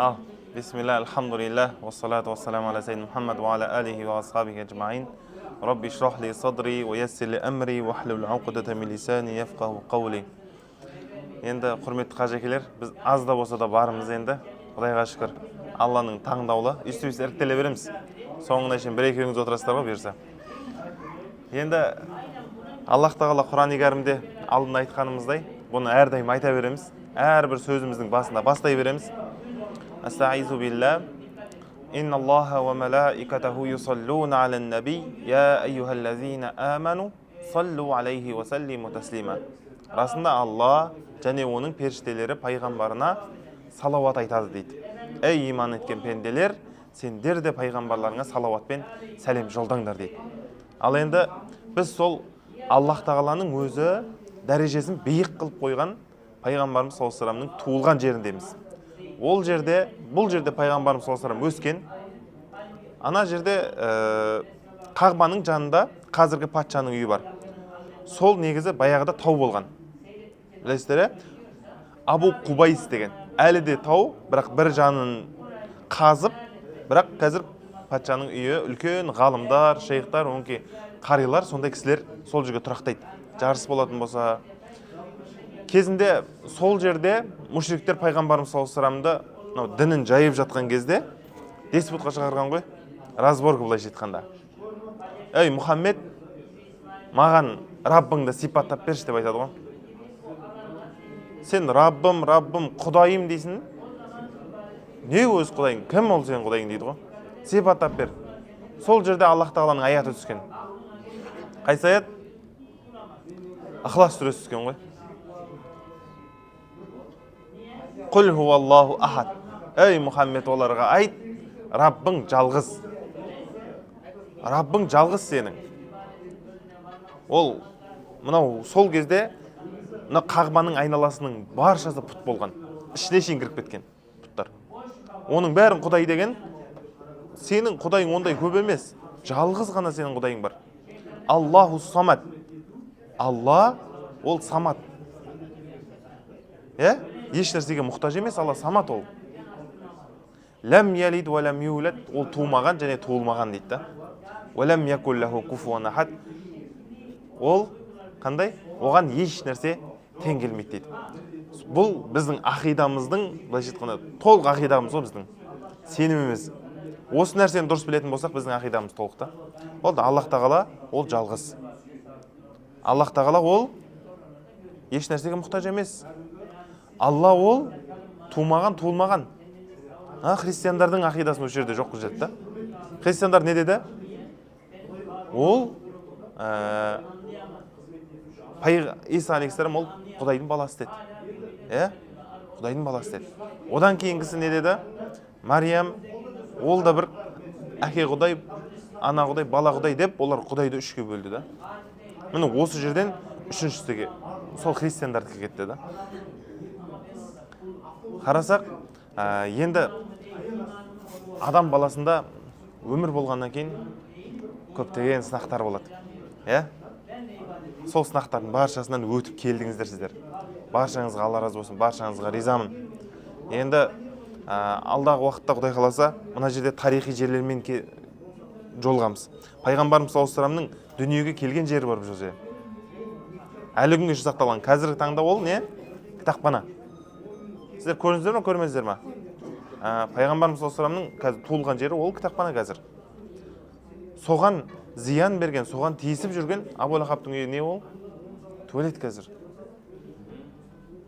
Al. Bismillah, alhamdulillah, wassalatu wassalamu ala sayyidina Muhammad wa ala alihi wa ashabihi ajma'in. Rabbi shrah li sadri wa yassir li amri wa hlul 'uqdatan min lisani yafqahu qawli. Енді құрметті қажекелер, біз аз да болса да барымыз енді. Құдайға шүкір. Алланың таңдаулы. Үстіміз іріктеле береміз. Соңына шейін бір-екеуіңіз отырасыздар ғой бұйырса. Енді Аллах тағала Құран-ы Кәрімде алдында айтқанымыздай, бұны әрдайым айта береміз. Әрбір сөзіміздің басында бастай береміз. Астаизу билла. Инна Аллаха ва малаикатаху юсаллуна алан наби, я айюхаллазина аману, саллу алейхи ва саллиму таслима. Расында Алла және оның періштелері пайғамбарына салауат айтады дейді. Ей иман еткен пенделер, сендер де пайғамбарларыңа салауатпен сәлем жолдаңдар дейді. Ал енді біз сол Аллах тағаланың өзі дәрежесін биік қылып қойған пайғамбарымыз саллаллаху алейхи вассаламның туылған жеріндеміз. Ол жерде, бұл жерде пайғамбарымыз саллаллаху алейхи вассалам өскен. Ана жерде Қағбаның жанында қазіргі патшаның үйі бар. Сол негізі баяғыда тау болған. Білесіздер, Абу Құбайс деген. Әлі де тау, бірақ бір жанын қазып, бірақ қазір патшаның үйі үлкен ғалымдар, шейхтар, өңке қарилар, сондай кісілер сол жерге тұрақтайды. Жарыс болатын болса. Кезінде сол жерде мушриктер пайғамбарымыз саллаллаху алейхи вассаламды дінін жайып жатқан кезде диспутқа шығарған ғой. Разборка былайша айтқанда. Ей Мұхаммед, маған Раббыңды сипаттап берші деп айтады ғой. Сен Раббым, Құдайым дейсің. Не өз Құдайың? Кім ол сен Құдайың дейді ғой. Сипаттап бер. Сол жерде Аллах тағаланың аяты түскен. Қайсы аят? Ихлас сүресі түскен ғой. Құл хуаллаху ахад. Ей Мұхаммед, оларға айт, Раббың жалғыз. Раббың жалғыз сенің. Ол мынау сол кезде Қағбаның айналасының баршасы пұт болған. Ішіне шейін кіріп кеткен пұттар. Оның бәрін Құдай деген, сенің Құдайың ондай көп емес. Жалғыз ғана сенің Құдайың бар. Аллаху самад. Алла ол самад. Еш нәрсеге мұқтаж емес, Алла самад ол. Ләм ялид ва ләм юлад, ол туылмаған және туылмаған дейді. Ва ләм якул лаху куфуан ахад. Ол қандай? Оған еш нәрсе тең келмейді дейді. Бұл біздің ақидамыздың, былайша айтқанда, толық ақидамыз ғой біздің. Сеніміміз. Осы нәрсені дұрыс білетін болсақ, біздің ақидамыз толықта. Ол да Аллах тағала ол жалғыз. Аллах тағала ол еш нәрсеге мұқтаж емес. Алла ол туылмаған, туылмаған. Христиандардың ақидасын осы жерде жоқ қылып жатты. Христиандар не деді? Ол Иса алейхиссалам ол Құдайдың баласы деді. Құдайдың баласы деді. Одан кейінгісі не деді? Мариям ол да бір әке Құдай, ана Құдай, бала Құдай деп, олар Құдайды үшке бөлді да. Міне осы жерден үшіншісіге сол христиандардікі кетті да. Қарасақ, енді адам баласында өмір болғаннан кейін көптеген сынақтар болады. Сол сынақтардың баршасынан өтіп келдіңіздер сіздер. Баршаңызға Алла разы болсын, баршаңызға ризамын. Енді алдағы уақытта Құдай қаласа, мына жерде тарихи жерлермен жолғамыз. Пайғамбарымыз саллаллаху алейхи вассаламның дүниеге келген жері бар бұл жерде. Әлі күнге сақталған. Қазіргі таңда ол не? Кітапхана. Сіздер көрдіңіздер ме, көрмедіңіздер ме? Пайғамбарымыз саллаллаху алейхи вассаламның қазір туылған жері ол кітапхана қазір. Соған зиян берген, соған тиісіп жүрген Абу Лахабтың үйі не ол? Туалет қазір.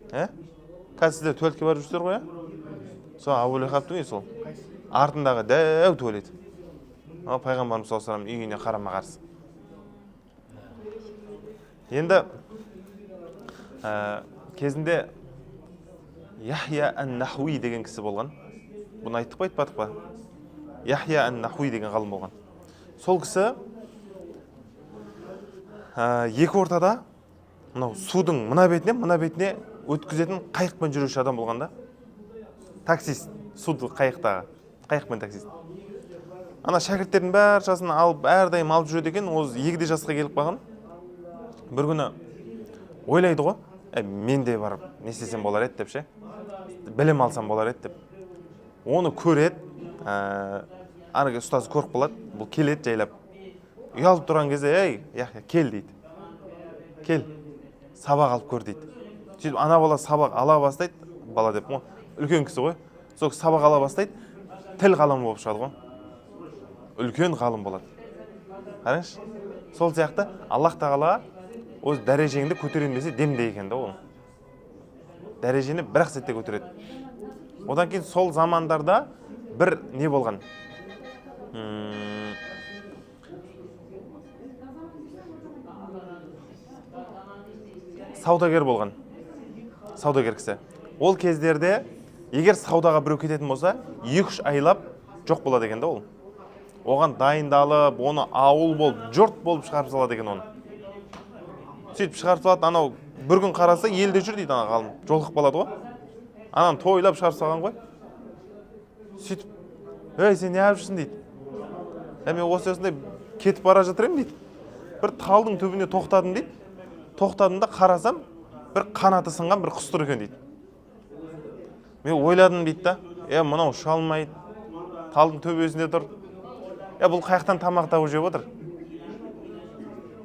Қазір сіздер туалетке барып жүрсіздер ғой? Сол Абу Лахабтың үйі сол. Артындағы дәу туалет. Пайғамбарымыз саллаллаху алейхи вассалам үйіне қарама-қарсы. Енді кезінде Яхия ан-Нахуи деген кісі болған. Бұны айттық па, айтпадық па? Яхия ан-Нахуи деген ғалым болған. Сол кісі екі ортада судың мына бетіне өткізетін қайықпен жүруші адам болғанда. Таксист, суды қайықпен таксист. Ана шәкірттердің бәршасын алып, әрдайым алып жүреді екен, ол егде жасқа келіп қалған. Бір күні ойлайды ғой, мен де барып не істесем болар еді деп ше. Білім алсам болар еді деп. Оны көреді, анаға ұстазы көріп қалады, бұл келеді жайлап. Ұялып тұрған кезде, ей, Яхия, кел дейді. Кел, сабақ алып көр дейді. Сөйтіп, ана бала сабақ ала бастайды, бала деп, үлкен кісі ғой. Сол сабақ ала бастайды, тіл ғалым болып шығады ғой. Үлкен ғалым болады. Қараңызшы, сол сияқты Аллах тағала өз дәрежеңді көтерейін десе демде екен да ол. Дәрежені бір-ақ сәтте көтереді. Одан кейін сол замандарда бір не болған? Саудагер болған. Саудагер кісі. Ол кездерде егер саудаға біреу кететін болса, 2-3 айлап жоқ болады екен да ол. Оған дайындалып, оны ауыл болып, жұрт болып шығарып салады екен оны. Сөйтіп шығарып салады, анау бір күн қараса елде жүр дейді ана ғалым. Жолығып қалады ғой. Ананы тойлап шығарып салған ғой. Сөйтіп, ей, сен не жүрсің дейді. Мен осындай кетіп бара жатырмын дейді. Бір талдың түбіне тоқтадым дейді. Тоқтадым да қарасам, бір қанаты сынған бір құс тұр екен дейді. Мен ойладым дейді да, мынау ұша алмайды, талдың төбесінде тұр. Бұл қаяқтан тамақ тауып жеп отыр.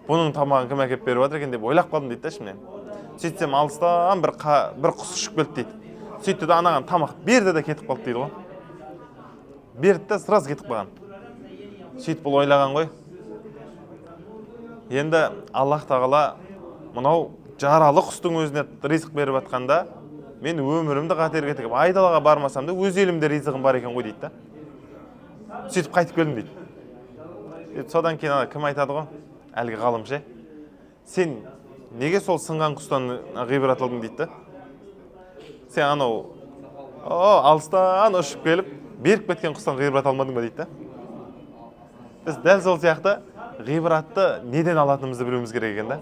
Бұның тамағын кім әкеп беріп отыр екен деп ойлап қалдым дейді да ішімнен. Сөйтсем алыстан бір құс ұшып келді дейді. Сөйтті де анаған тамақ берді де кетіп қалды дейді ғой. Берді де сразу кетіп қалған. Сөйтіп бұл ойлаған ғой. Енді Аллах тағала мынау жаралы құстың өзіне ризық беріп жатқанда, мен өмірімді қатерге тігіп, айдалаға бармасам да өз елімде ризығым бар екен ғой дейді да. Сөйтіп қайтып келдім дейді. Содан кейін кім айтады ғой? Әлгі ғалым ше. Сен неге сол сынған құстан ғибрат алдың дейді да. Сен анау алыстан ұшып келіп, беріп кеткен құстан ғибрат алмадың ба дейді да. Біз дәл сол сияқты ғибратты неден алатынымызды білуіміз керек екен да.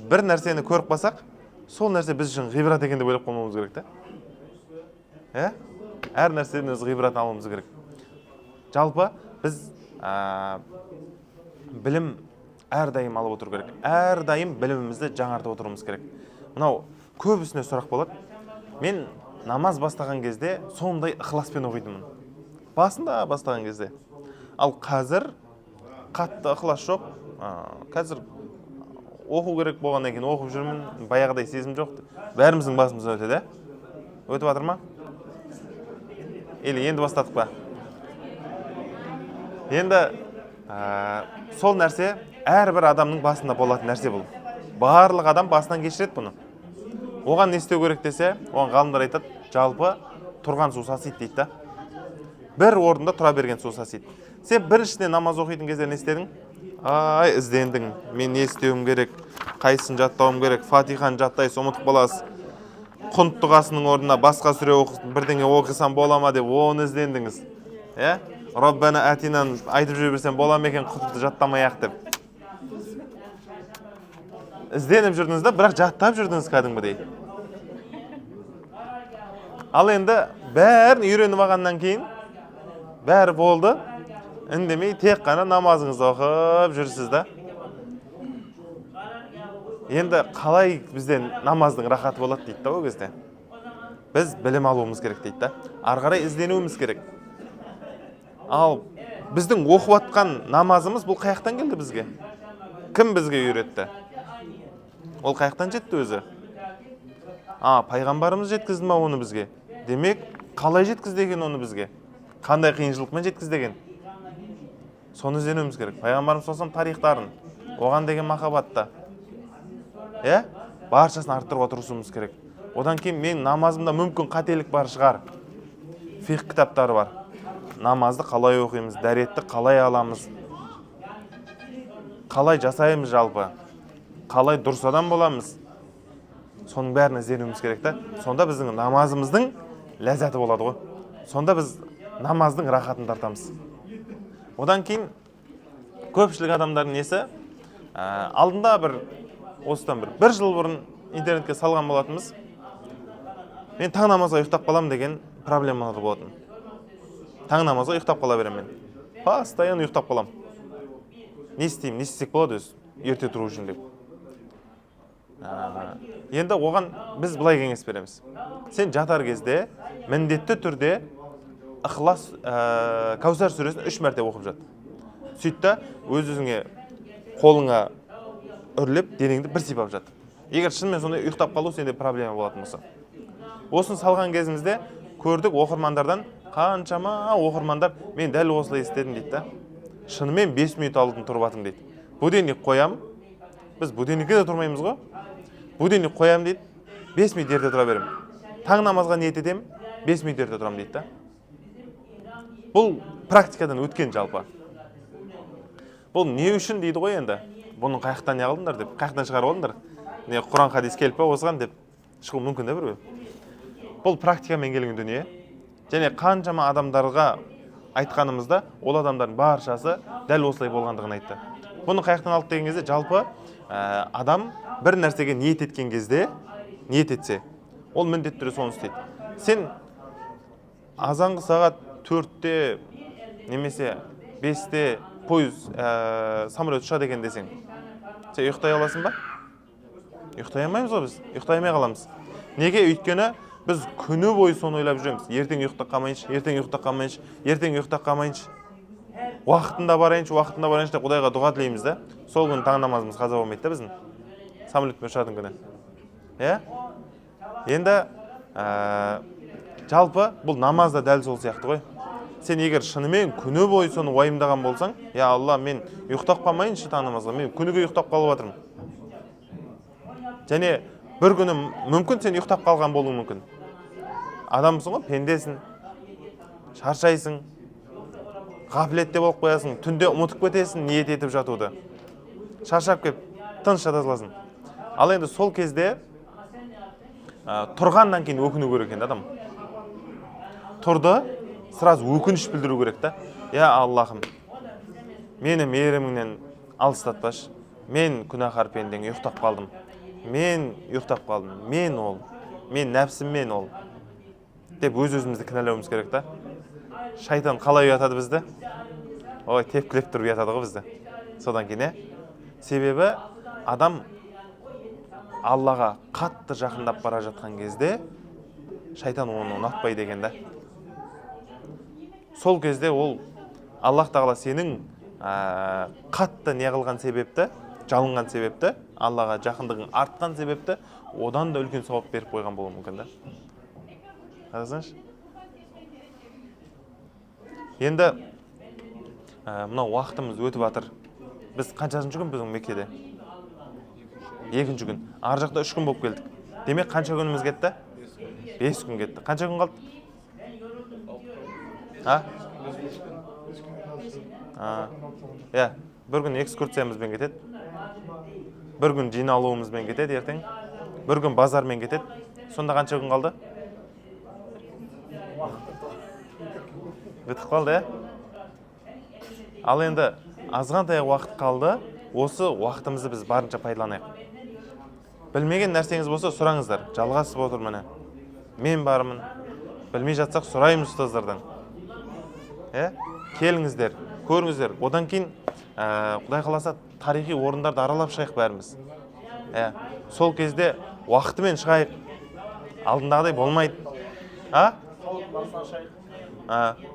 Бір нәрсені көріп қалсақ, сол нәрсе біз үшін ғибрат екен деп ойлап қалмауымыз керек та. Әр нәрседен өз ғибратын алуымыз керек. Жалпы біз білім әрдайым алып отыру керек. Әрдайым білімімізді жаңартып отыруымыз керек. Мынау көбісіне сұрақ болады. Мен намаз бастаған кезде сондай ықыласпен оқитынмын. Басында бастаған кезде. Ал қазір қатты ықылас жоқ. Қазір оқу керек болғаннан кейін оқып жүрмін. Баяғыдай сезім жоқ. Бәріміздің басымыздан өтеді. Өтіп жатыр ма? Или енді бастадық па? Енді сол нәрсе әрбір адамның басында болатын нәрсе бұл. Барлық адам басынан кешіреді бұны. Оған не істеу керек десе, оған ғалымдар айтады, жалпы тұрған су сасиды дейді да. Бір орында тұра берген су сасиды. Сен біріншіден намаз оқитын кезде не істедің? Іздендің. Мен не істеуім керек? Қайсысын жаттауым керек? Фатиханы жаттайсың, ұмытып қаласыз. Құнт дұғасының орнына басқа сүре бірдеңе оқысам бола ма деп оны іздендіңіз. Роббана атинан айтып жүре берсем бола ма екен құтты жаттамай-ақ деп. Ізденіп жүрдіңіз да, бірақ жаттап жүрдіңіз кәдімгідей. Ал енді бәрін үйреніп алғаннан кейін бәрі болды. Үндемей тек қана намазыңызды оқып жүрсіз да. Енді қалай бізден намаздың рахаты болады дейді да ол кезде. Біз білім алуымыз керек дейді да. Ары қарай ізденуіміз керек. Ал біздің оқып атқан намазымыз бұл қаяқтан келді бізге? Кім бізге үйретті? Ол қаяқтан жетті өзі? Пайғамбарымыз жеткізді ма оны бізге? Демек, қалай жеткізді екен оны бізге? Қандай қиыншылықпен жеткізді екен? Соны ізденуіміз керек. Пайғамбарымыз сосын тарихтарын, оған деген махаббатта. Баршасын арттыруға тырысуымыз керек. Одан кейін мен намазымда мүмкін қателік бар шығар. Фиқ кітаптары бар. Намазды қалай оқимыз, дәретті қалай аламыз, қалай жасаймыз жалпы, қалай дұрыс адам боламыз. Соның бәрін ізденуіміз керек та. Сонда біздің намазымыздың ләззаты болады ғой. Сонда біз намаздың рахатын тартамыз. Одан кейін көпшілік адамдардың несі, алдында осыдан бір жыл бұрын интернетке салған болатынбыз. Мен таң намазға ұйықтап қалам деген проблемалар болатын. Таң намазға ұйықтап қала берем мен. Постоянно ұйықтап қалам. Не істеймін, не істесек болады өзі, ерте тұру үшін деп. Енді оған біз былай кеңес береміз. Сен жатар кезде міндетті түрде ықылас Кәусар сүресін 3 мәрте оқып жат. Сөйтті, өз-өзіңе қолыңа үрлеп, денеңді бір сипап жат. Егер шынымен сондай ұйықтап қалу сенде проблема болатын болса. Осын салған кезімізде көрдік оқырмандардан, қаншама оқырмандар мен дәл осылай істедім дейді. Шынымен 5 минут алдын тұрып атым дейді. Будильник қоям. Біз будильникке де тұрмаймыз ғой. Будильник қоям дейді. 5 минут ерте тұра берем. Таң намазға ниет етем, 5 минут ерте тұрам дейді. Бұл практикадан өткен жалпы. Бұл не үшін дейді ғой енді? Бұның қаяқтан не қылдыңдар деп, қаяқтан шығарып алдыңдар. Не Құран хадис келіп па осыған деп шығу мүмкін де бір. Бұл практикамен келген дүние. Және қаншама адамдарға айтқанымызда, ол адамдардың баршасы дәл осылай болғандығын айтты. Бұны қаяқтан алып деген кезде жалпы адам бір нәрсеге ниет еткен кезде, ниет етсе, ол міндетті түрде соны істейді. Сен азанғы сағат 4-те немесе 5-те пойыз самолет ұшады екен десең, сен ұйықтай аласың ба? Ұйықтай алмаймыз ғой біз, ұйықтай алмай қаламыз. Неге? Өйткені біз күні бойы соны ойлап жүреміз. Ертең ұйықтап қалмайыншы, ертең ұйықтап қалмайыншы, ертең ұйықтап қалмайыншы. Уақытында барайыншы деп Құдайға дұға тілейміз да. Сол күні таң намазымыз қаза болмайды да біздің. Самолетпен ұшатын күні. Енді жалпы бұл намаз да дәл сол сияқты ғой. Сен егер шынымен күні бойы соны уайымдаған болсаң, я Алла, мен ұйықтап қалмайыншы таң намазға, мен күніге ұйықтап қалып жатырмын. Және бір күні мүмкін сен ұйықтап қалған болуы мүмкін. Адамсың ғой, пендесің, шаршайсың, ғафлетте болып қоясың, түнде ұмытып кетесің ниет етіп жатуды. Шаршап кеп, тыныш жата саласың. Ал енді сол кезде тұрғаннан кейін өкіну керек екен адам. Тұрды, сразу өкініш білдіру керек та. Я Аллахым, мені мейіріміңнен алыстатпашы. Мен күнәһар пендең ұйықтап қалдым. Мен ұйықтап қалдым. Мен нәпсіммен ол. Деп өз-өзімізді кінәлауымыз керек та. Шайтан қалай ұятады бізді? Ой, тепкілеп тұрып ұятады ғой бізді. Содан кейін, себебі адам Аллаға қатты жақындап бара жатқан кезде шайтан оны ұнатпайды деген да. Сол кезде ол Аллах тағала сенің қатты не қылған себепті, жалынған себепті, Аллаға жақындығың артқан себепті, одан да үлкен сауап беріп қойған болуы мүмкін да. Қарасаңшы. Енді мынау уақытымыз өтіп жатыр. Біз қаншасыншы күн біздің Меккеде? 2-ші күн. Ар жақта 3 күн болып келдік. Демек қанша күніміз кетті? 5 күн кетті. Қанша күн қалды? Бір күн экскурсиямызбен кетеді. Бір күн жиналуымызбен кетеді ертең. Бір күн базармен кетеді. Сонда қанша күн қалды? Бітіп қалды, Ал енді азғантай уақыт қалды. Осы уақытымызды біз барынша пайдаланайық. Білмеген нәрсеңіз болса сұраңыздар. Жалғасып отыр міне. Мен бармын. Білмей жатсақ сұраймыз ұстаздардан. Келіңіздер, көріңіздер. Одан кейін Құдай қаласа тарихи орындарды аралап шығайық бәріміз. Сол кезде уақытымен шығайық. Алдындағыдай болмайды.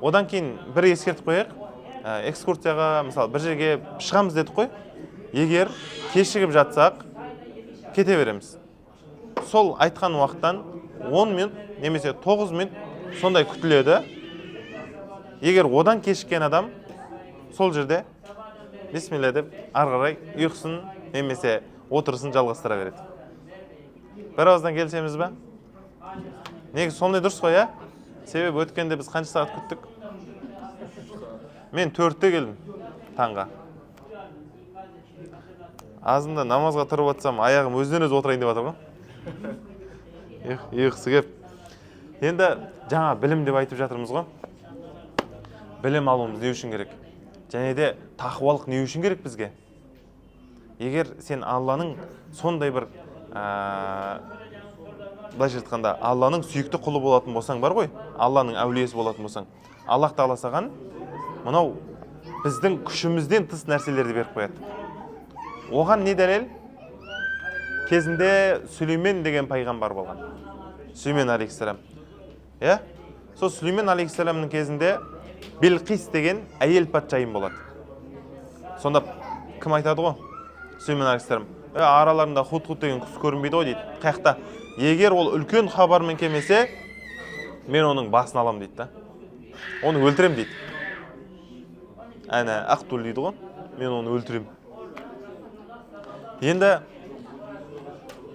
Одан кейін бір ескертіп қояйық. Экскурсияға, мысалы, бір жерге шығамыз дедік қой. Егер кешігіп жатсақ, кете береміз. Сол айтқан уақыттан 10 минут немесе 9 минут сондай күтіледі. Егер одан кешіккен адам сол жерде бисмилля деп ары қарай ұйықсын немесе отырысын жалғастыра береді. Бір ауыздан келісеміз бе? Негізі сондай дұрыс қой, Себебі өткенде біз қанша сағат күттік? Мен 4-те келдім таңға. Азында намазға тұрып атсам, аяғым өзінен өзі отырайын деп жатыр ғой. Ұйқысы кеп. Енді жаңа білім деп айтып жатырмыз ғой. Білім алуымыз не үшін керек? Және де тақуалық не үшін керек бізге? Егер сен Алланың сондай бір былайша айтқанда Алланың сүйікті құлы болатын болсаң бар ғой, Алланың әулиесі болатын болсаң, Аллах тағала саған мынау біздің күшімізден тыс нәрселерді беріп қояды. Оған не дәлел? Кезінде Сүлеймен деген пайғамбар болған. Сүлеймен алейхиссалам. Сол Сүлеймен алейхиссаламның кезінде Билқис деген әйел патшайым болады. Сонда кім айтады ғой? Сүлеймен алейхиссалам. Араларында Худхуд деген құс көрінбейді ғой дейді. Қаяқта? Егер ол үлкен хабармен келмесе, мен оның басын алам дейді да. Оны өлтірем дейді. Әне ақтул дейді ғой. Мен оны өлтірем. Енді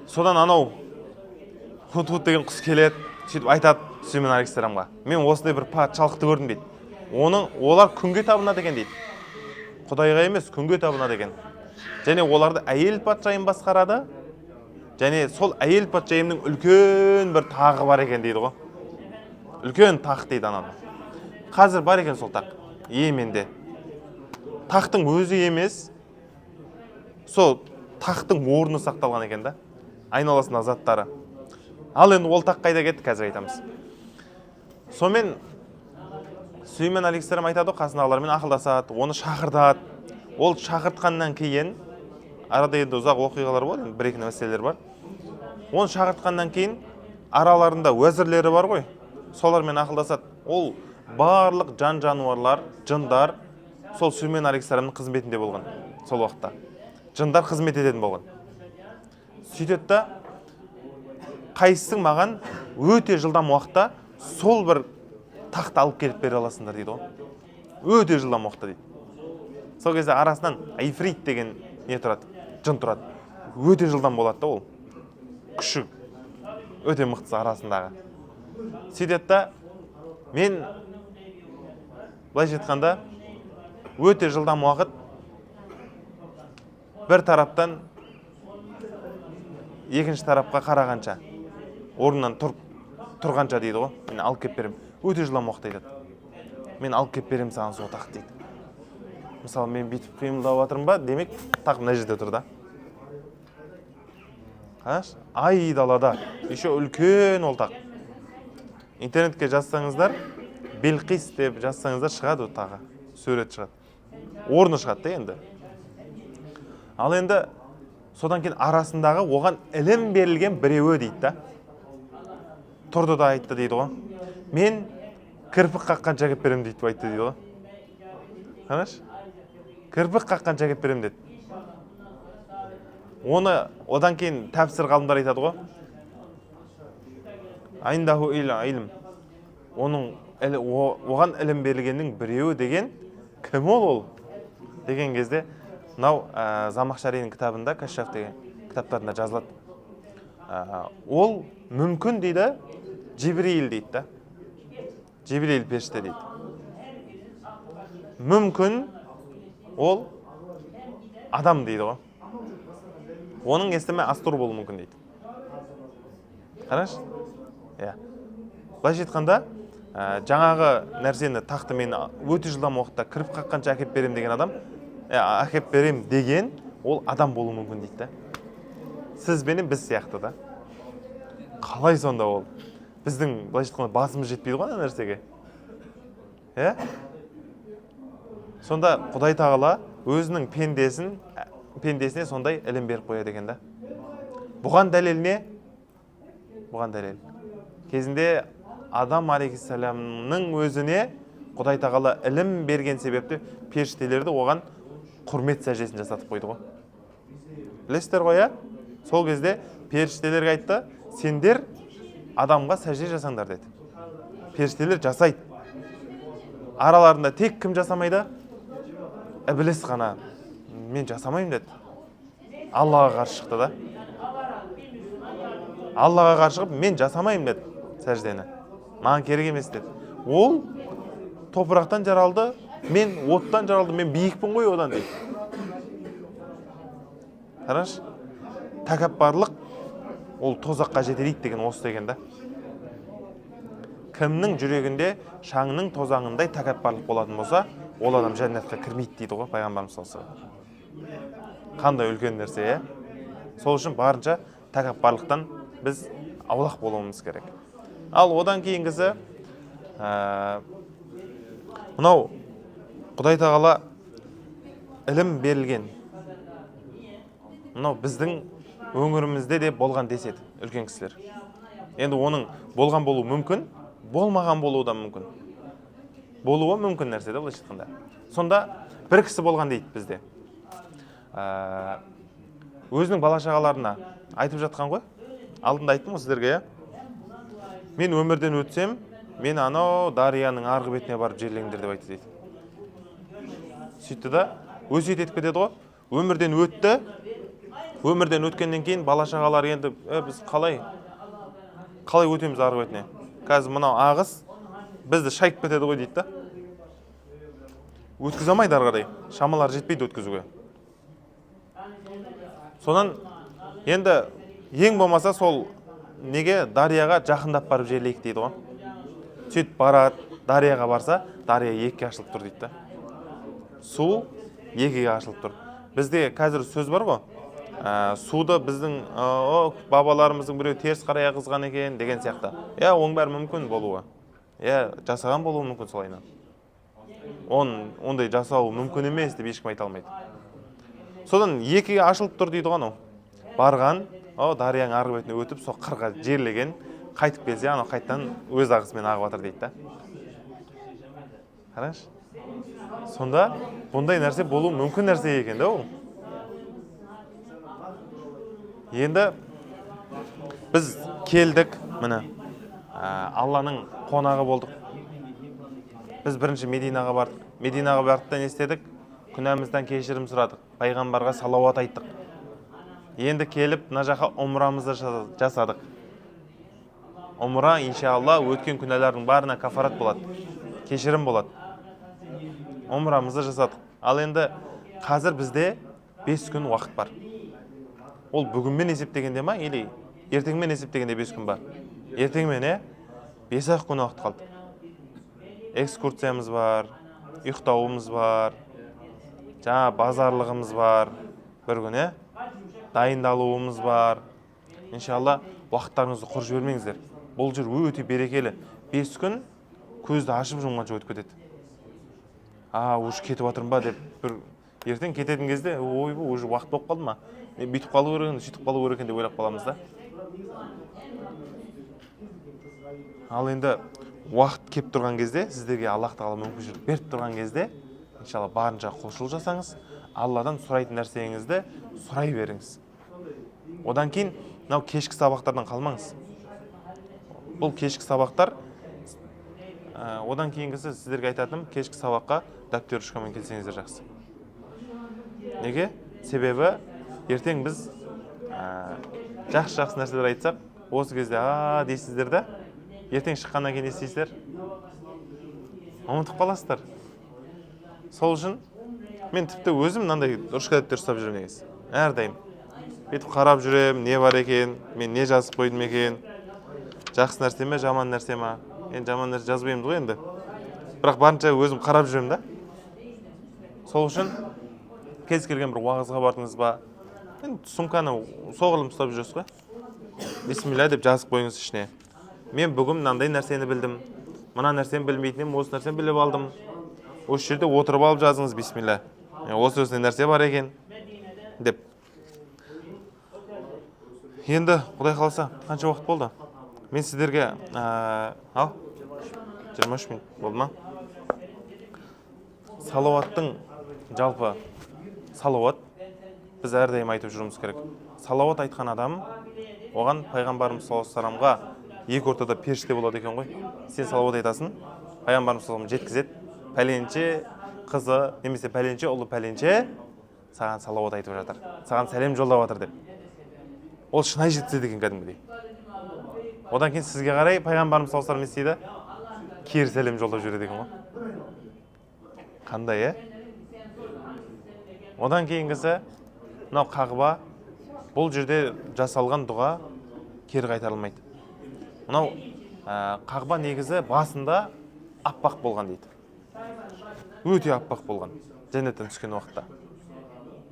содан анау Худхуд деген құс келеді, сөйтіп айтады Сүлеймен алейхиссаламға. Мен осындай бір патшалықты көрдім дейді. Олар күнге табынады екен дейді. Құдайға емес, күнге табынады екен. Және оларды әйел патшайым басқарады. Және сол әйел патшайымның үлкен бір тағы бар екен дейді ғой. Үлкен тақ дейді ананы. Қазір бар екен сол тақ. Йеменде. Тақтың өзі емес, сол тақтың орны сақталған екен да. Айналасында заттары. Ал енді ол тақ қайда кетті, қазір айтамыз. Сонымен Сүлеймен алейхиссалам айтады, қасындағылармен ақылдасады, оны шақыртады. Ол шақыртқаннан кейін, арада енді ұзақ оқиғалар бар, бір-екі мәселелер бар. Оны шақыртқаннан кейін араларында уәзірлері бар ғой, солармен ақылдасады. Ол барлық жан-жануарлар, жындар сол Сүлеймен алейхиссаламның қызметінде болған сол уақытта. Жындар қызмет ететін болған. Сөйтеді да, қайсың маған өте жылдам уақытта сол бір тақты алып келіп бере аласыңдар дейді ғой. Өте жылдам уақытта дейді. Сол кезде арасынан Айфрит деген не тұрады, жын тұрады. Өте жылдам болады да ол. Күші өте мықтысы арасындағы. Сөйтеді да, мен былайша айтқанда өте жылдам уақыт бір тараптан екінші тарапқа қарағанша, орнынан тұрғанша дейді ғой. Мен алып кеп берем. Өте жылдам уақыт айтады. Мен алып кеп берем саған сол тақ дейді. Мысалы, мен бүйтіп қимылдап жатырмын ба, демек тақ мына жерде тұр да. Қараш, ай далада, еще үлкен ол тақ. Интернетке жазсаңыздар, Билқис деп жазсаңыздар шығады тағы. Сурет шығады. Орны шығады да енді. Ал енді содан кейін арасындағы оған ілім берілген біреуі дейді да. Тұрды да айтты дейді ғой. Мен кірпік қаққанша әкеп берем дейді айтты дейді ғой. Қараш, кірпік қаққанша әкеп берем деді. Оны одан кейін тәпсір ғалымдар айтады ғой. Айндаху илм. Оған ілім берілгеннің біреуі деген кім ол? Деген кезде мынау Замахшаринің кітабында, Кашшаф деген кітаптарында жазылады. Ол мүмкін дейді, Жибрил дейді да. Жибрил періште дейді. Мүмкін ол адам дейді ғой. Оның естімі астур болуы мүмкін дейді. Қараш? Былайша айтқанда, жаңағы нәрсені тақты мен өте жылдам уақытта кіріп қаққанша әкеп берем деген адам, әкеп берем деген ол адам болуы мүмкін дейді да. Сіз бенен біз сияқты да. Қалай сонда ол? Біздің былайша айтқанда басымыз жетпейді ғой нәрсеге. Сонда Құдай тағала өзінің пендесіне сондай ілім беріп қояды екен да. Бұған дәлел не? Бұған дәлел. Кезінде Адам алейхиссаламның өзіне Құдай тағала ілім берген себепті періштелерді оған құрмет сәждесін жасатып қойды ғой. Білесіздер ғой, сол кезде періштелерге айтты, сендер адамға сәжде жасаңдар деді. Періштелер жасайды. Араларында тек кім жасамайды? Ібліс қана. Мен жасамайым деді. Аллаға қарсы шықты да. Аллаға қарсы шығып, мен жасамайым деді сәждені. Маған керек емес деді. Ол топырақтан жаралды, мен оттан жаралды, мен биікпін ғой одан дейді. Қараш, тәкаппарлық ол тозаққа жетелейді деген осы деген да. Кімнің жүрегінде шаңның тозаңындай тәкаппарлық болатын болса, ол адам жәннатқа кірмейді дейді ғой пайғамбарымыз саллаллаху алейхи вассалам. Қандай үлкен нәрсе, Сол үшін барынша тәкаппарлықтан біз аулақ болуымыз керек. Ал одан кейінгісі мынау Құдай тағала ілім берілген. Мынау біздің өңірімізде де болған деседі үлкен кісілер. Енді оның болған болу мүмкін, болмаған болуы да мүмкін. Болуы мүмкін нәрсе да былайша айтқанда. Сонда бір кісі болған дейді бізде. Өзінің бала-шағаларына айтып жатқан ғой. Алдында айттым ғой сіздерге, иә. Мен өмірден өтсем, мен анау дарияның арғы бетіне барып жерлеңдер деп айтты дейді. Сөйтті да, өсиет етіп кетеді ғой. Өмірден өтті. Өмірден өткеннен кейін бала-шағалар енді біз қалай өтеміз арғы бетіне? Қазір мынау ағыс бізді шайып кетеді ғой дейді да. Өткізе алмайды ары қарай. Шамалар жетпейді өткізуге. Сонан енді ең болмаса сол неге дарияға жақындап барып жерлейік дейді ғой. Сөйтіп барады, дарияға барса, дария екіге ашылып тұр дейді да. Су екіге ашылып тұр. Бізде қазір сөз бар ғой. Суды біздің бабаларымыздың біреу теріс қарай ағызған екен деген сияқты. Оның бәрі мүмкін болуы. Жасаған болуы мүмкін солайынан. Ондай жасау мүмкін емес деп ешкім айта алмайды. Содан екіге ашылып тұр дейді ғой. Барған, дарияның арғы бетіне өтіп, сол қырға жерлеген, қайтып келсе, қайттан өз ағысымен ағып жатыр дейді да. Қараш. Сонда бұндай нәрсе болу мүмкін нәрсе екен да ол. Енді біз келдік, міне, Алланың қонағы болдық. Біз бірінші Мединаға бардық. Мединаға бардық не істедік? Күнәмізден кешірім сұрадық. Пайғамбарға салауат айттық. Енді келіп, мына жаққа умрамызды жасадық. Умра, иншалла, өткен күнәлардың барына кафарат болады. Кешірім болады. Умрамызды жасадық. Ал енді қазір бізде 5 күн уақыт бар. Ол бүгінмен есептегенде ма, или ертеңмен есептегенде 5 күн бар? Ертеңмен, 5-ақ күн уақыт қалды. Экскурсиямыз бар, ұйықтауымыз бар, жаңа базарлығымыз бар, бір күн, дайындалуымыз бар. Иншалла, уақыттарыңызды құр жібермеңіздер. Бұл жер өте берекелі. 5 күн көзді ашып жұмғанша өтіп кетеді. Уже кетіп жатырмын ба деп бір ертең кететін кезде, уже уақыт болып қалды ма? Бүйтіп қалу керек, сөйтіп қалу керек деп ойлап қаламыз да. Ал енді уақыт кеп тұрған кезде, сіздерге Аллах тағала мүмкіншілік беріп тұрған кезде, иншалла барынша құлшылық жасаңыз, Алладан сұрайтын нәрсеңізді сұрай беріңіз. Одан кейін мынау кешкі сабақтардан қалмаңыз. Бұл кешкі сабақтар, одан кейінгісі сіздерге айтатыным, кешкі сабаққа дәптер-ручкамен келсеңіздер жақсы. Неге? Себебі ертең біз жақсы нәрселер айтсақ, осы кезде дейсіздер да, ертең шыққаннан кейін естейсіздер, ұмытып қаласыздар. Сол үшін мен тіпті өзім мынандай ручка дәптер ұстап жүремін негізі. Әрдайым. Бүйтіп қарап жүрем, не бар екен, мен не жазып қойдым екен, жақсы нәрсе ме, жаман нәрсе ме? Енді жаман нәрсе жазбаймыз ғой енді. Бірақ барынша өзім қарап жүремін да. Сол үшін кез келген бір уағызға бардыңыз ба, енді сумканы соғылым ұстап жүресіз ғой. Бисмилля деп жазып қойыңыз ішіне. Мен бүгін мынандай нәрсені білдім. Мына нәрсені білмейтінім, осы нәрсені біліп алдым. Осы жерде отырып алып жазыңыз бисмилля. Осы нәрсе бар екен деп. Енді Құдай қаласа, қанша уақыт болды? Мен сіздерге 23 минут болды ма? Салауаттың жалпы салауат біз әрдайым айтып жүрміз керек. Салауат айтқан адам, оған пайғамбарымыз саллаллаху алейхи вассаламға екі ортада періште болады екен ғой. Сен салауат айтасың, пайғамбарымыз саллаллаху алейхи вассалам жеткізеді. Пәленше қызы немесе пәленше ұлы пәленше саған салауат айтып жатыр. Саған сәлем жолдап жатыр деп. Ол шынай жеткізеді екен кәдімгідей. Одан кейін сізге қарай пайғамбарымыз саллаллаху алейхи вассалам істейді, кері сәлем жолдап жүреді екен ғой. Қандай, Одан кейінгісі, мынау қағба, бұл жерде жасалған дұға кері қайтарылмайды. Мынау қағба негізі басында аппақ болған дейді. Өте аппақ болған, жәннеттен түскен уақытта.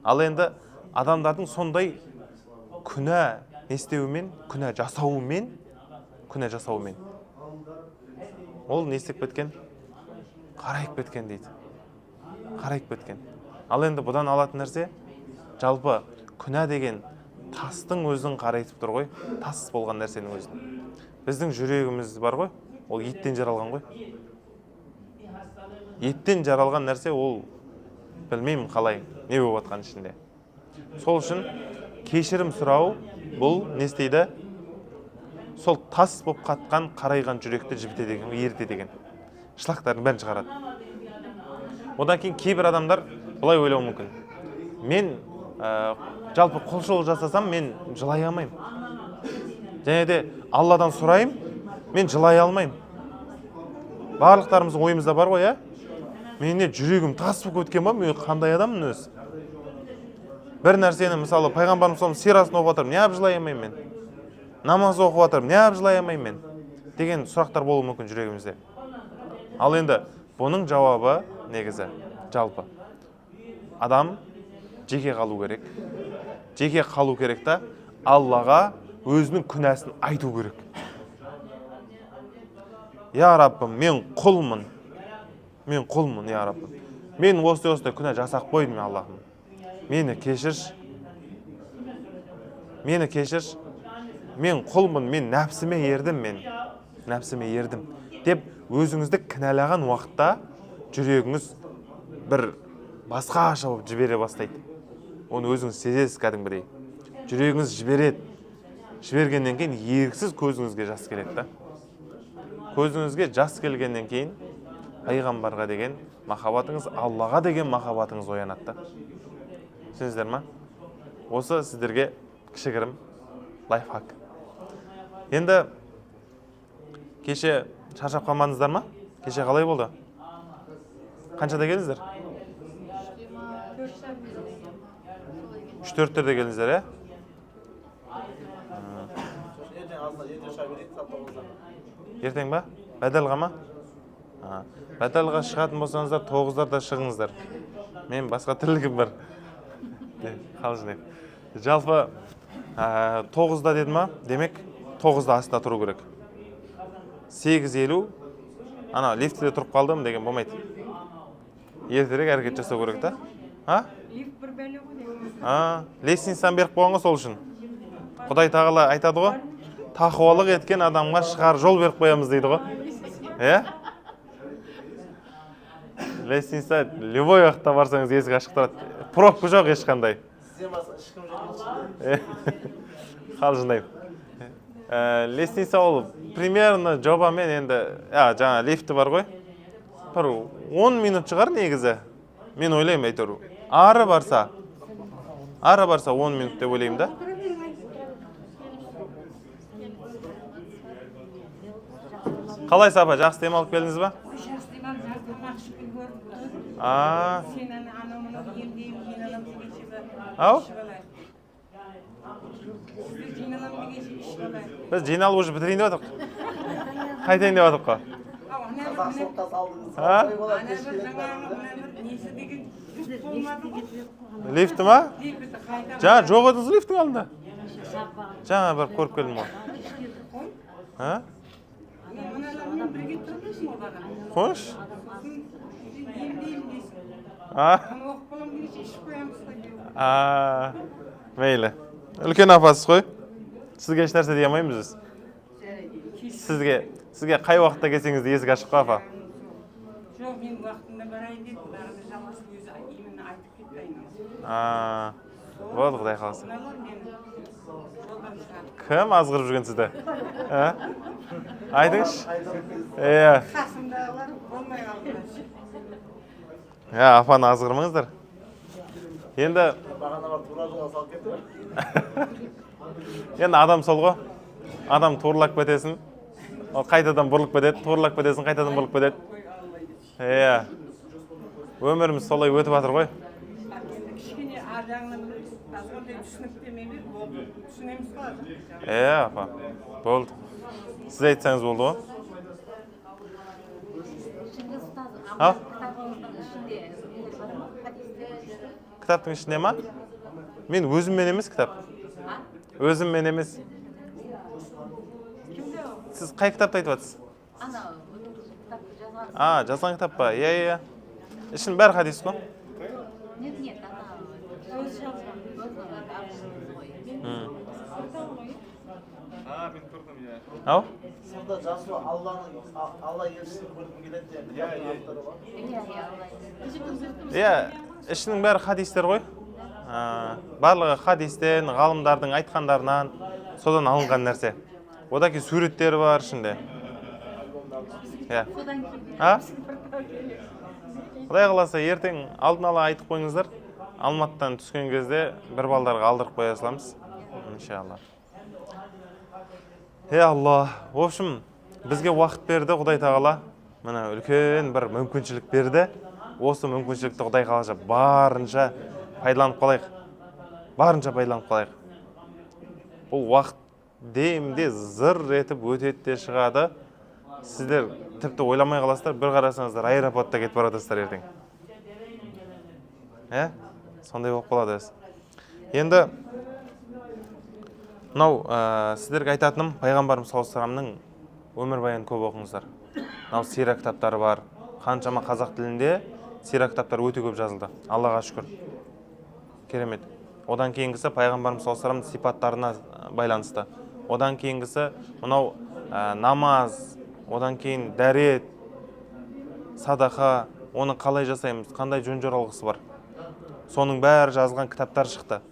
Ал енді адамдардың сондай күнә нестеуімен, күнә жасауымен, ол не істеп кеткен? Қарайып кеткен дейді. Қарайып кеткен. Ал енді бұдан алатын нәрсе, жалпы күнә деген тастың өзін қарайтып тұр ғой, тас болған нәрсенің өзін. Біздің жүрегіміз бар ғой, ол еттен жаралған ғой. Еттен жаралған нәрсе ол білмеймін қалай не болып жатқан ішінде. Сол үшін кешірім сұрау бұл не істейді? Сол тас болып қатқан қарайған жүректі жібітеді деген, ерітеді деген. Шылақтардың бәрін шығарады. Одан кейін кейбір адамдар былай ойлауы мүмкін. Мен жалпы құлшылық жасасам, мен жылай алмаймын. Және де Алладан сұрайым, мен жылай алмаймын. Барлықтарымыздың ойымызда бар ғой, Менде жүрегім тас болып өткен ба, мен қандай адаммын өзі? Бір нәрсені, мысалы, пайғамбарымыз сирасын оқып жатырмын, неғып жылай алмаймын мен? Намаз оқып жатырмын, неғып жылай алмаймын мен? Деген сұрақтар болуы мүмкін жүрегімізде. Ал енді бұның жауабы негізі жалпы. Адам жеке қалу керек. Жеке қалу керек та Аллаға өзінің күнәсін айту керек. Я Раббым, мен құлмын. Мен құлмын, я Раббым. Мен осылай күнә жасап қойдым, Аллахым. Мені кешірші. Мені кешірші. Мен құлмын, мен нәпсіме ердім, нәпсіме ердім. Деп өзіңізді кінәлаған уақытта жүрегіңіз бір басқаша болып жібере бастайды. Оны өзіңіз сезесіз кәдімгідей. Жүрегіңіз жібереді. Жібергеннен кейін еріксіз көзіңізге жас келеді. Көзіңізге жас келгеннен кейін пайғамбарға деген махаббатыңыз, Аллаға деген махаббатыңыз оянады. Түсінесіздер ма? Осы сіздерге кішігірім лайфхак. Енді кеше шаршап қалмадыңыздар ма? Кеше қалай болды? Қаншада келдіңіздер? 3-4-терде келдіңіздер, Ертең ба? Бәдәлға ма? Бәдәлға шығатын болсаңыздар, 9-дарда шығыңыздар. Мен басқа тірлігім бар. Қалжың. Жалпы 9-да дедім ма? Демек 9-да астында тұру керек. 8:50 ана лифтте тұрып қалдым деген болмайды. Ертерек әрекет жасау керек та. Лифт бір бәле ғой. Лестницаны беріп қойған ғой сол үшін. Құдай тағала айтады ғой, тақуалық еткен адамға шығар жол беріп қоямыз дейді ғой. Лестница любой уақытта барсаңыз есік ашық тұрады. Пробка жоқ ешқандай. Қалжыңдаймын. Лестница ол примерно жобамен енді, жаңа лифті бар ғой. Бір 10 минут шығар негізі. Мен ойлаймын әйтеуір. Ары барса 10 минут деп ойлаймын да. Қалай сапа, жақсы демалып келдіңіз ба? Жақсы демалып, тамақ ішіп көріп. Сен анау емдеймін, жиналамын дегенше. Ау? Жиналамын дегенше ішіп алайын. Біз жиналып уже бітірейін деп жатырық. Қайтайын деп жатырық қой. Лифті ма? Жаңа жоқ едіңіз лифтің алдында? Жаңа бір көріп келдім ғой. Қош? Мейлі. Үлкен апасыз қой. Сізге еш нәрсе дей алмаймыз біз. Сізге қай уақытта келсеңіз де есік ашық қой, апа? Жоқ, мен уақытында барайын деп, бәрі жалғасы өзі именно айтып кетпейін. Болды, Құдай қаласа. Кім азғырып жүрген сізді? Айтыңызшы. Қасымдағылар болмай қалды. Апаны азғырмаңыздар. Енді енді адам сол ғой. Адам туырлап кетесін. Ол қайтадан бұрылып кетеді, туырлап кетесін, қайтадан бұрылып кетеді. Өміріміз солай өтіп жатыр ғой. Кішкене аржағынан азғандай түсініп демейді, түсінеміз ғой. Апа, болды. Сіз айтсаңыз болды ғой. Кітаптың ішінде ма? Мен өзіммен емес кітап. Өзіммен емес. Сіз қай кітапты айтып жатсыз? Жазған кітап па? Ішін бәрі хадис қой? Нет, она өзі жазған. Ау? Şurada Cansu Allah елшісін көргім келеді деген кітаптың авторы бар. Иә, ішінің бәрі хадистер ғой. Барлығы хадистен, ғалымдардың айтқандарынан содан алынған нәрсе. Одан кейін суреттері бар ішінде. Иә. Құдай қаласа ертең алдын ала айтып қойыңыздар. Алматыдан түскен кезде бір балдарға алдырып қоя саламыз. Иншалла. Алла. В общем, бізге уақыт берді Құдай тағала. Міне үлкен бір мүмкіншілік берді. Осы мүмкіншілікті Құдай қаласа барынша пайдаланып қалайық. Барынша пайдаланып қалайық. Бұл уақыт деймде зыр етіп өтеді де шығады. Сіздер тіпті ойламай қаласыздар, бір қарасаңыздар аэропортта кетіп баратасыздар ертең. Сондай болып қалады. Енді мынау сіздерге айтатыным, пайғамбарымыз саллаллаху алейхи вассаламның өмірбаянын көп оқыңыздар. Мынау сира кітаптары бар. Қаншама қазақ тілінде сира кітаптары өте көп жазылды. Аллаға шүкір. Керемет. Одан кейінгісі пайғамбарымыз саллаллаху алейхи вассаламның сипаттарына байланысты. Одан кейінгісі мынау намаз, одан кейін дәрет, садақа, оны қалай жасаймыз, қандай жөн жоралғысы бар. Соның бәрі жазылған кітаптар шықты.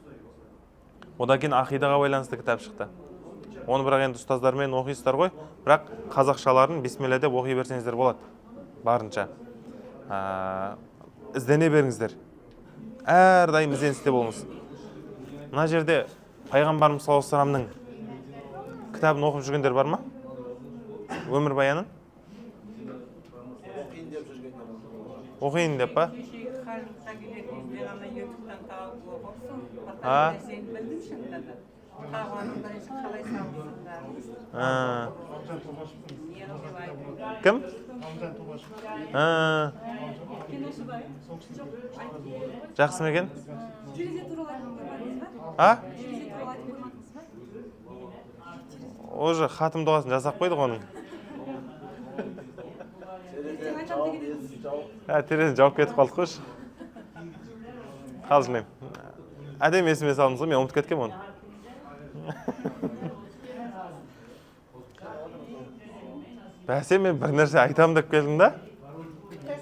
Одан кейін ақидаға байланысты кітап шықты. Оны бірақ енді ұстаздармен оқисыздар ғой, бірақ қазақшаларын бисмилля деп оқи берсеңіздер болады. Барынша. Іздене беріңіздер. Әрдайым ізденісте болыңыз. Мына жерде пайғамбарымыз саллаллаху алейхи вассаламның кітабын оқып жүргендер бар ма? Өмірбаянын? Оқиын деп па? Кім? Жақсы ма екен? Уже хатым дұғасын жасап қойдық оның. Терезе жауап кетіп қалдық қойшы. Қалжыңдаймын. Әдем есіме салдыңыз ғой, мен ұмытып кеткем оны. Бәсе мен бір нәрсе айтамын деп келдім да.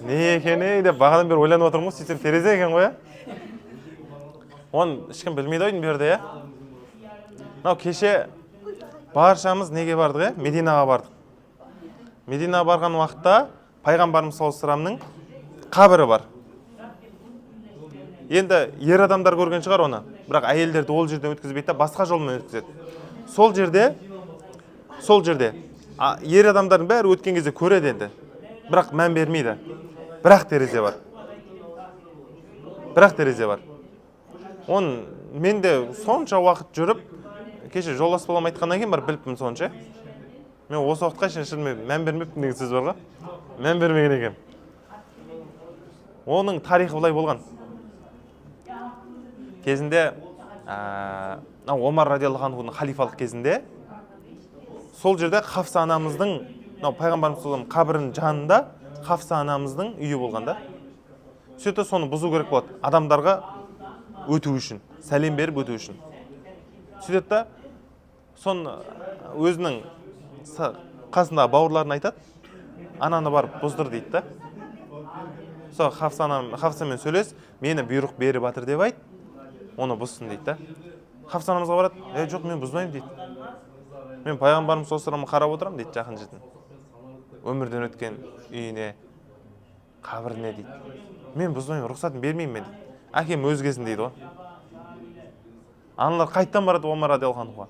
Не екені деп бағадан бері ойланып отырмын ғой, сөйтсем терезе екен ғой. Оны ешкім білмейді ойын берді. Мынау кеше баршамыз неге бардық? Мединаға бардық. Мединаға барған уақытта пайғамбарымыз саллаллаху алейхи вассаламның қабірі бар. Енді ер адамдар көрген шығар оны, бірақ әйелдерді ол жерден өткізбейді, басқа жолмен өткізеді. Сол жерде ер адамдардың бәрі өткен кезде көреді енді, бірақ мән бермейді. Бірақ терезе бар. Оны мен де сонша уақыт жүріп, кеше жолдас балам айтқаннан кейін бар біліппін сонша. Мен осы уақытқа шын мән бермеппін деген сөз бар ғой. Мән бермеген екем. Оның тарихы былай болған. Кезінде Омар радиаллаху анхудың халифалық кезінде сол жерде Хафса анамыздың, пайғамбарымыз саллаллаху алейхи вассалам қабірінің жанында Хафса анамыздың үйі болғанда, сөйтіп соны бұзу керек болады. Адамдарға өту үшін, сәлем беріп өту үшін. Сөйтіп та соны өзінің қасындағы бауырларын айтады, ананы барып бұздыр дейді да. Сол Хафсамен сөйлес, мені бұйрық беріп батыр деп айт, оны бұзсын дейді да. Хафса анамызға барады, жоқ мен бұзмайым дейді. Мен пайғамбарымыз саллаллаху алейхи вассаламға қарап отырамын дейді, жақын жерден. Өмірден өткен үйіне, қабіріне дейді. Мен бұзмайым, рұқсатын бермеймін мен дейді. Әкем өзгесін дейді ғой. Аналар қайттан барады Омар радиаллаху анхуға.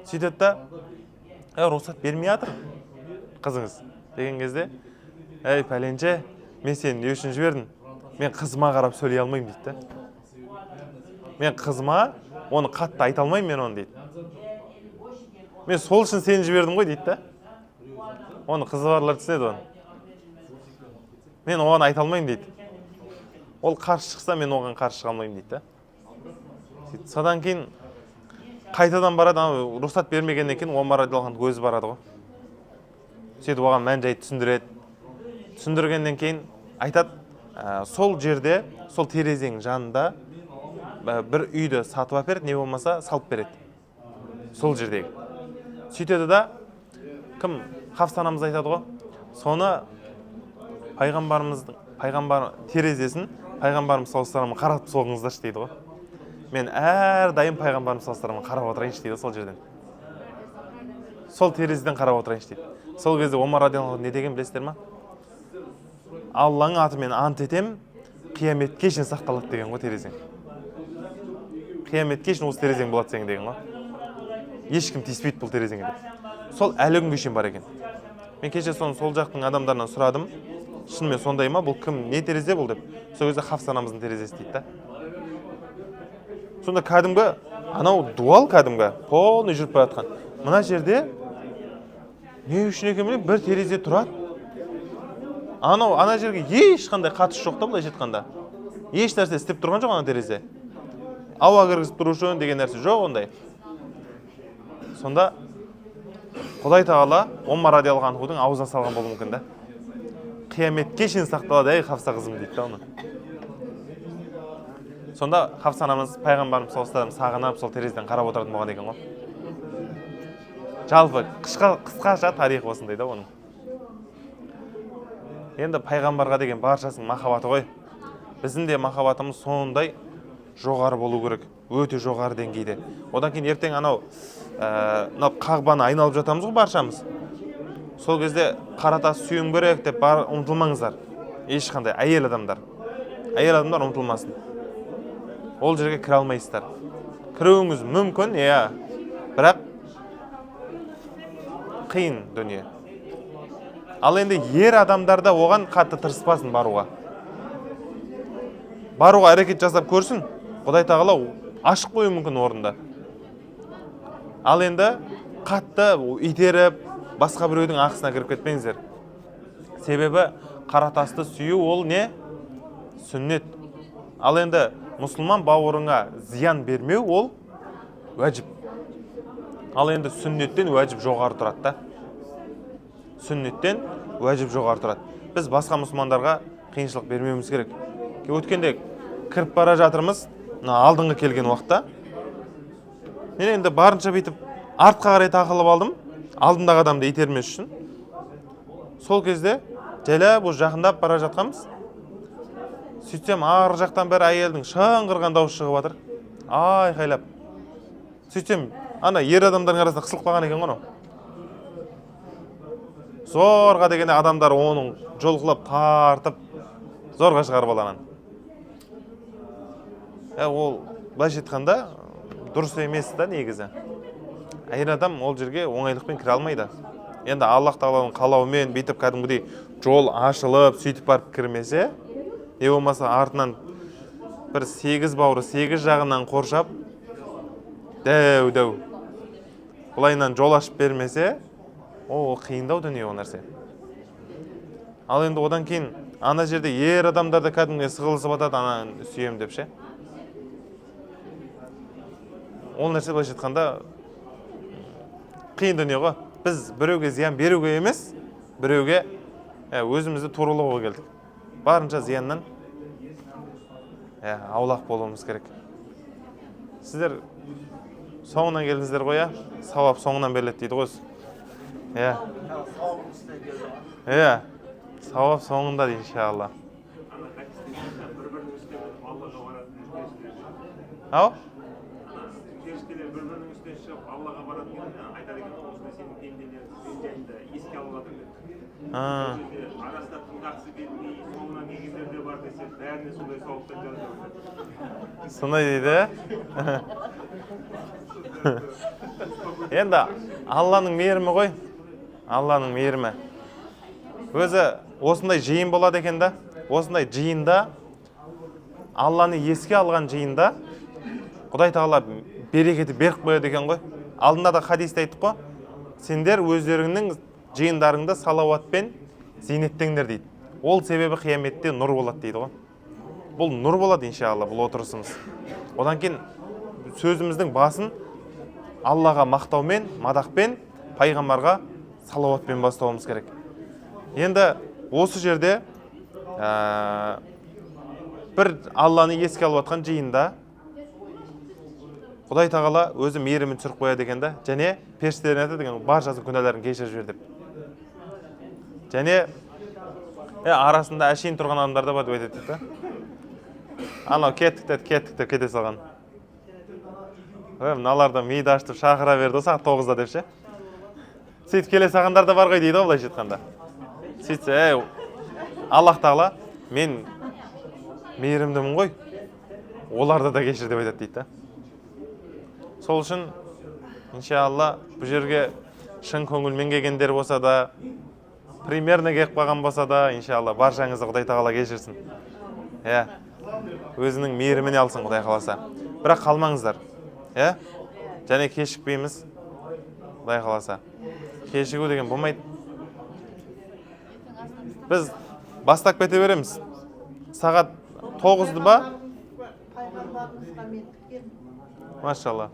Сөйтеді да, рұқсат бермей жатыр қызыңыз деген кезде, пәленше, мен сені не үшін жібердім? Мен қызыма қарап сөйлей алмайым дейді да. Мен қызыма оны қатты айта алмайым мен оны дейді. Мен сол үшін сені жібердім ғой дейді да. Оны қызы барлар түсінеді оны. Мен оған айта алмайым дейді. Ол қарсы шықса, мен оған қарсы шыға алмайым дейді да. Содан кейін қайтадан барады, рұқсат бермегеннен кейін Омар радиаллаху анху өзі барады ғой. Сөйтіп оған мән жайды түсіндіреді. Түсіндіргеннен кейін айтады, сол жерде, сол терезенің жанында бір үйді сатып әпереді, не болмаса салып береді. Сол жердегі. Сөйтеді да, кім Хафсанамыз айтады ғой, соны пайғамбар терезесін пайғамбарымыз саллаллаху алейхи қаратып соғыңыздаршы дейді ғой. Мен әрдайым пайғамбарымыз саллаллаху алейхи қарап отырайыншы дейді сол жерден. Сол терезеден қарап отырайыншы дейді. Сол кезде Омар радиаллаху анху не деген білесіздер ма? Алланың атымен ант етем, қияметке шейін сақталады деген ғой терезең. Қияметке шейін осы терезең болады сенің деген ғой. Ешкім тиіспейді бұл терезеңе деп. Сол әлі күнге шейін бар екен. Мен кеше сол жақтың адамдарынан сұрадым. Шынымен сондай ма? Бұл кім? Не терезе бұл деп. Сол кезде Хафсанамыздың терезесі дейді да. Сонда кәдімгі, анау дуал кәдімгі, полный жүріп бара жатқан. Мына жерде не үшін екен білмеймін, бір терезе тұрады. Ана жерге ешқандай қатысы жоқ та былайша айтқанда. Еш нәрсе істеп тұрған жоқ ана терезе. Ауа кіргізіп тұру үшін деген нәрсе жоқ ондай. Сонда Құдай тағала Омар радиаллаху анхудың аузына салған болуы мүмкін да. Қияметке шейін сақталады, ей Хафса қызым дейді да оны. Сонда Хафса анамыз пайғамбарымыз саллаллаху алейхи сағынып сол терезеден қарап отыратын болған екен ғой. Жалпы қысқаша тарихы осындай да оның. Енді пайғамбарға деген баршасының махаббаты ғой. Біздің де махаббатымыз сондай жоғары болу керек, өте жоғары деңгейде. Одан кейін ертең анау Қағбаны айналып жатамыз ғой баршамыз. Сол кезде қаратас сүйім керек деп ұмтылмаңыздар. Ешқандай әйел адамдар ұмтылмасын. Ол жерге кіре алмайсыздар. Кіруіңіз мүмкін, бірақ қиын дүние. Ал енді ер адамдарда оған қатты тырыспасын баруға. Баруға әрекет жасап көрсін. Құдай тағала ашық қою мүмкін орында. Ал енді қатты итеріп, басқа біреудің ақысына кіріп кетпеңіздер. Себебі қаратасты сүю ол не? Сүннет. Ал енді мұсылман бауырыңа зиян бермеу ол уәжіп. Ал енді сүннеттен уәжіп жоғары тұрады да. Сүннеттен уәжіп жоғары тұрады. Біз басқа мұсылмандарға қиыншылық бермеуіміз керек. Өткенде кіріп бара жатырмыз, алдыңғы келген уақытта. Мен енді барынша бүйтіп артқа қарай тақылып алдым, алдындағы адамды итермес үшін. Сол кезде жайлап жақындап бара жатқанбыз. Сөйтсем, арғы жақтан бері әйелдің шыңғырған дауысы шығып жатыр. Айқайлап. Сөйтсем, ана ер адамдардың арасында қысылып қалған екен ғой. Зорға дегенде адамдар оның жолқылап тартып, зорға шығарып алған. Ол былайша айтқанда дұрыс емес та негізі. Әйел адам ол жерге оңайлықпен кіре алмайды. Енді Аллах тағаланың қалауымен бүйтіп кәдімгідей жол ашылып, сөйтіп барып кірмесе, не болмаса артынан бір 8 бауыры 8 жағынан қоршап, дәу. Бұлайынан жол ашып бермесе, ол қиындау дүние ол нәрсе. Ал енді одан кейін ана жерде ер адамдарды кәдімгі сығылысып атады, ана сүйем деп ше. Ол нәрсе былайша айтқанда қиын дүние ғой. Біз біреуге зиян беруге емес, біреуге өзімізді туралауға келдік. Барынша зияннан аулақ болуымыз керек. Сіздер соңынан келдіңіздер ғой, сауап соңынан беріледі дейді ғой. Сауап соңында дейді, иншалла. Ау? Періштелер бір-бірінің үстіне шығып, Аллаға баратын айтады екен, осында сенің пенделерің жайында еске алып жатыр деп. Арасында тыңдағысы келмей, соңынан келгендер де бар десе, бәріне сондай сауаптан жазып. Сондай дейді. Енді Алланың мейірімі ғой. Алланың мейірімі. Өзі осындай жиын болады екен да. Осындай жиында, Алланы еске алған жиында, Құдай тағала берекеті беріп қояды екен ғой. Алдында да хадисте айттық қой. Сендер өздеріңнің жиындарыңды салауатпен зейнеттеңдер дейді. Ол себебі қияметте нұр болады дейді ғой. Бұл нұр болады иншалла, бұл отырысымыз. Одан кейін сөзіміздің басын Аллаға мақтаумен, мадақпен, пайғамбарға салауатпен бастауымыз керек. Енді осы жерде бір Алланы еске алып жатқан жиында Құдай тағала өзі мейірімін түсіріп қояды екен да, және періштелеріне айтады екен, баршасының күнәларын кешіріп жібер деп. және арасында әшейін тұрған адамдар да бар деп айтады да. Анау кеттік деп кете салған. Мыналарда миды ашытып шақыра берді сағат 9-да деп ше. Сөйтіп келе салғандар да бар ғой дейді ғой былайша айтқанда. Сөйтсе, Аллах тағала мен мейірімдімін ғой, оларды да кешір деп айтады дейді да. Сол үшін, иншалла, бұл жерге шын көңілмен келгендер болса да, примерно келіп қалған болса да, иншалла, баршаңызды Құдай тағала кешірсін. Өзінің мейіріміне алсын Құдай қаласа. Бірақ қалмаңыздар. Және кешікпейміз, Құдай қаласа. Кешігу деген болмайды. Біз бастап кете береміз. Сағат 9-ды ба? Пайғамбарымызға мен тіккен. Машалла.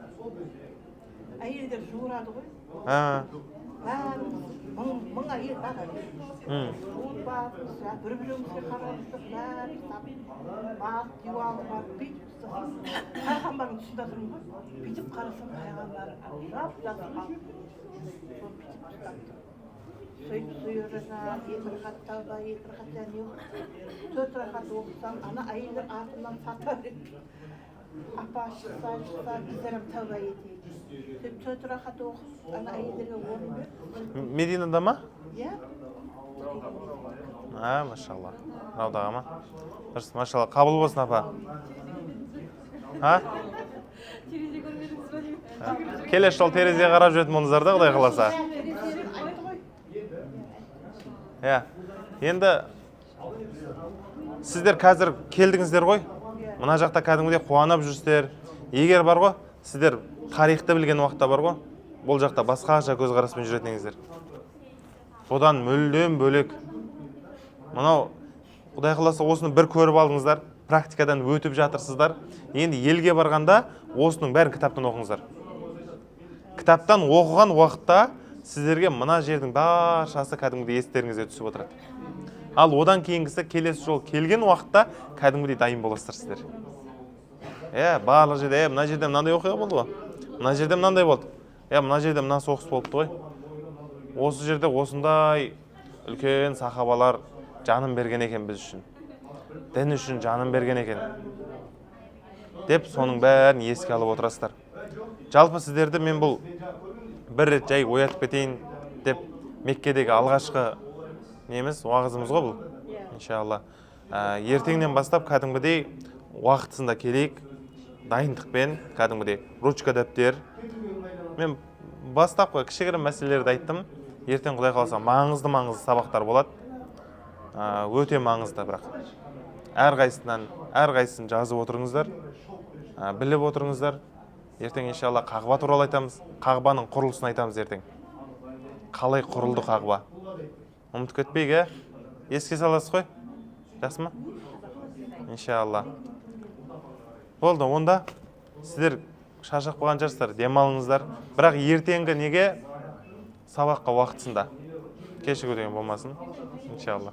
Әйелдер жуырады ғой. Мың әйел бар. Бір-бірімізге қарамыздық, бәріміз диваны бар, бүйтіп пайғамбардың тұсында тұрмын ғой. Бүйтіп қарасам пайғамбар жап-жасып алып. Сөйтіп сүйіріна, екі рақат тәуба, екі рақат және 4 рақат оқысам, ана әйелдер артынан сата береді. Апа шықса, біздерім тәуба етейік. 4 рақат оқыс, ана әйелдерге орын берді. Мединада ма? Иә. Машалла. Раудаға ма? Дұрыс, машалла. Қабыл болсын, апа. Терезе көрмедіңіз ба деймін. Келесі жол терезеге қарап жүретін болыңыздар да, Құдай қаласа. Енді сіздер қазір келдіңіздер ғой. Мына жақта кәдімгідей қуанып жүрсіздер. Егер бар ғой, сіздер тарихты білген уақытта бар ғой, бұл жақта басқаша көзқараспен жүретініңіздер. Бұдан мүлдем бөлек. Мынау Құдай қаласа осыны бір көріп алдыңыздар, практикадан өтіп жатырсыздар. Енді елге барғанда осының бәрін кітаптан оқыңыздар. Кітаптан оқыған уақытта сіздерге мына жердің баршасы кәдімгідей естеріңізге түсіп отырады. Ал одан кейінгісі келесі жол келген уақытта кәдімгідей дайын боласыздар сіздер. Барлық жерде, мына жерде мынандай оқиға болды ғой. Мына жерде мынандай болды. Мына жерде мына соғыс болыпты ғой. Осы жерде осындай үлкен сахабалар жанын берген екен біз үшін. Дін үшін жанын берген екен. Деп соның бәрін еске алып отырасыздар. Жалпы сіздерді мен бұл бір рет жай оятып кетейін деп Меккедегі алғашқы уағызымыз ғой бұл. Иншалла. Ертеңнен бастап кәдімгідей уақытысында келейік. Дайындықпен, кәдімгідей ручка дәптер. Мен бастапқы кішігірім мәселелерді айттым. Ертең Құдай қаласа маңызды сабақтар болады. Өте маңызды бірақ. Әрқайсысын жазып отырыңыздар. Біліп отырыңыздар. Ертең иншалла Қағба туралы айтамыз. Қағбаның құрылысын айтамыз ертең. Қалай құрылды Қағба? Ұмытып кетпейік, еске саласыз ғой? Жақсы ма? Иншалла. Болды, онда сіздер шаршап қалған шығарсыздар, демалыңыздар. Бірақ ертеңгі неге сабаққа уақытысында кешігу деген болмасын. Иншалла.